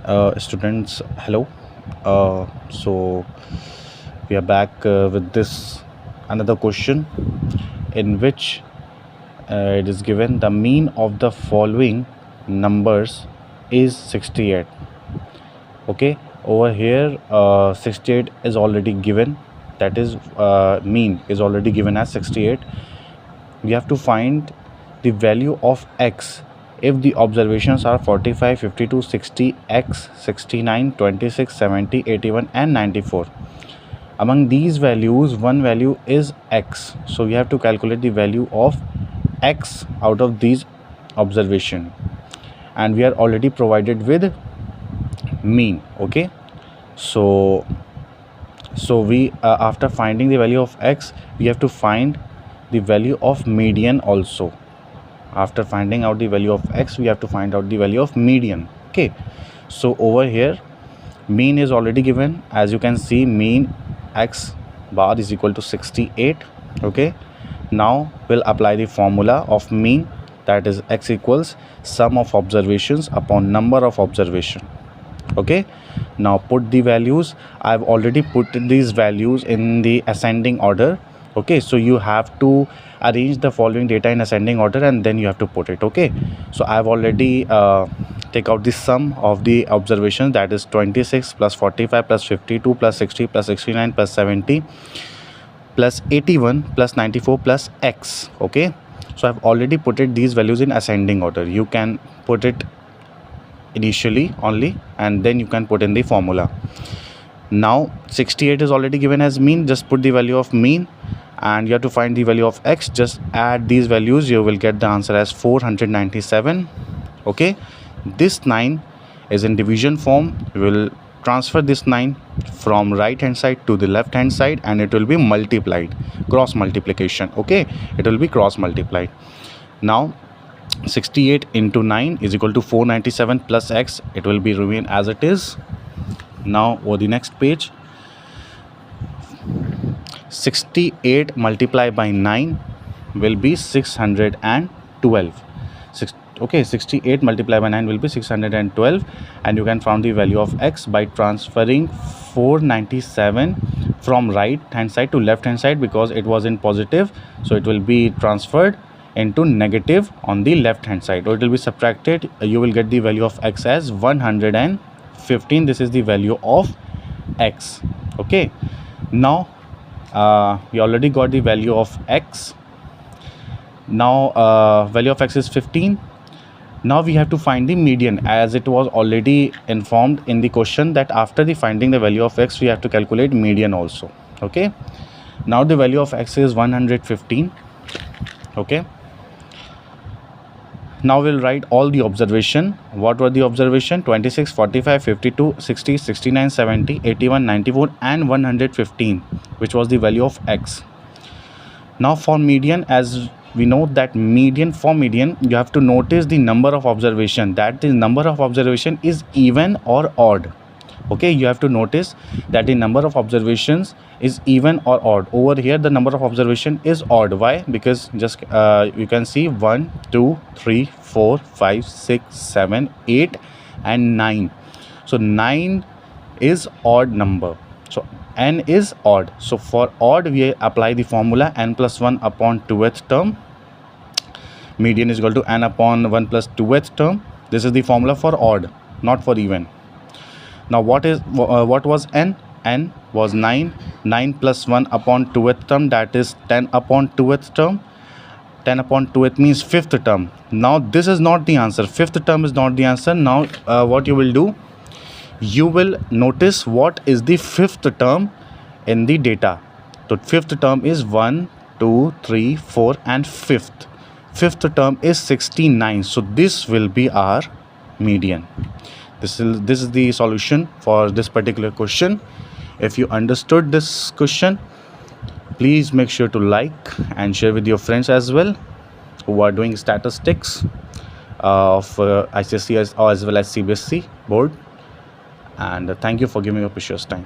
Students, hello. So we are back with this another question in which it is given the mean of the following numbers is 68. Okay, over here 68 is already given, that is mean is already given as 68. We have to find the value of x if the observations are 45, 52, 60, x, 69, 26, 70, 81 and 94. Among these values, one value is x, so we have to calculate the value of x out of these observation, and we are already provided with mean. Okay, so we after finding the value of x, we have to find the value of median also. After finding out the value of x, we have to find out the value of median. Okay, so over here mean is already given. As you can see, mean x bar is equal to 68. Okay, now we'll apply the formula of mean, that is x equals sum of observations upon number of observation. Okay, now put the values. I've already put these values in the ascending order. Okay, so you have to arrange the following data in ascending order and then you have to put it. Okay, so I've already take out the sum of the observations, that is 26 plus 45 plus 52 plus 60 plus 69 plus 70 plus 81 plus 94 plus x. Okay, so I've already put it these values in ascending order. You can put it initially only and then you can put in the formula. Now 68 is already given as mean, just put the value of mean, and you have to find the value of x. Just add these values, you will get the answer as 497. Okay, this 9 is in division form. We will transfer this 9 from right hand side to the left hand side and it will be multiplied, cross multiplication. Okay, it will be cross multiplied. Now 68 into 9 is equal to 497 plus x. It will be remain as it is. Now over the next page, 68 multiplied by 9 will be 612. Okay, 68 multiplied by 9 will be 612, and you can find the value of x by transferring 497 from right hand side to left hand side, because it was in positive, so it will be transferred into negative on the left hand side, or it will be subtracted. You will get the value of x as 115. This is the value of x. Okay, now we already got the value of x. Now value of x is 15. Now we have to find the median, as it was already informed in the question that after the finding the value of x, we have to calculate median also. Okay, now the value of x is 115. Okay, now we'll write all the observation. What were the observation? 26, 45, 52, 60, 69, 70, 81, 94 and 115, which was the value of x. Now for median, as we know that median, for median you have to notice the number of observation, that the number of observation is even or odd. Okay, you have to notice that the number of observations is even or odd. Over here the number of observation is odd. Why? Because just you can see 1, 2, 3, 4, 5, 6, 7, 8 and 9. So 9 is odd number, so n is odd. So for odd we apply the formula n plus 1 upon 2th term. Median is equal to n upon 1 plus 2th term. This is the formula for odd, not for even. Now what was n? N was 9. 9 plus 1 upon 2th term, that is 10 upon 2th term. 10 upon 2th means 5th term. Now this is not the answer. 5th term is not the answer. Now what you will do? You will notice what is the 5th term in the data. So 5th term is 1, 2, 3, 4 and 5th. 5th term is 69. So this will be our median. This is the solution for this particular question. If you understood this question, please make sure to like and share with your friends as well who are doing statistics of ICSE as well as CBSE board. And thank you for giving your precious time.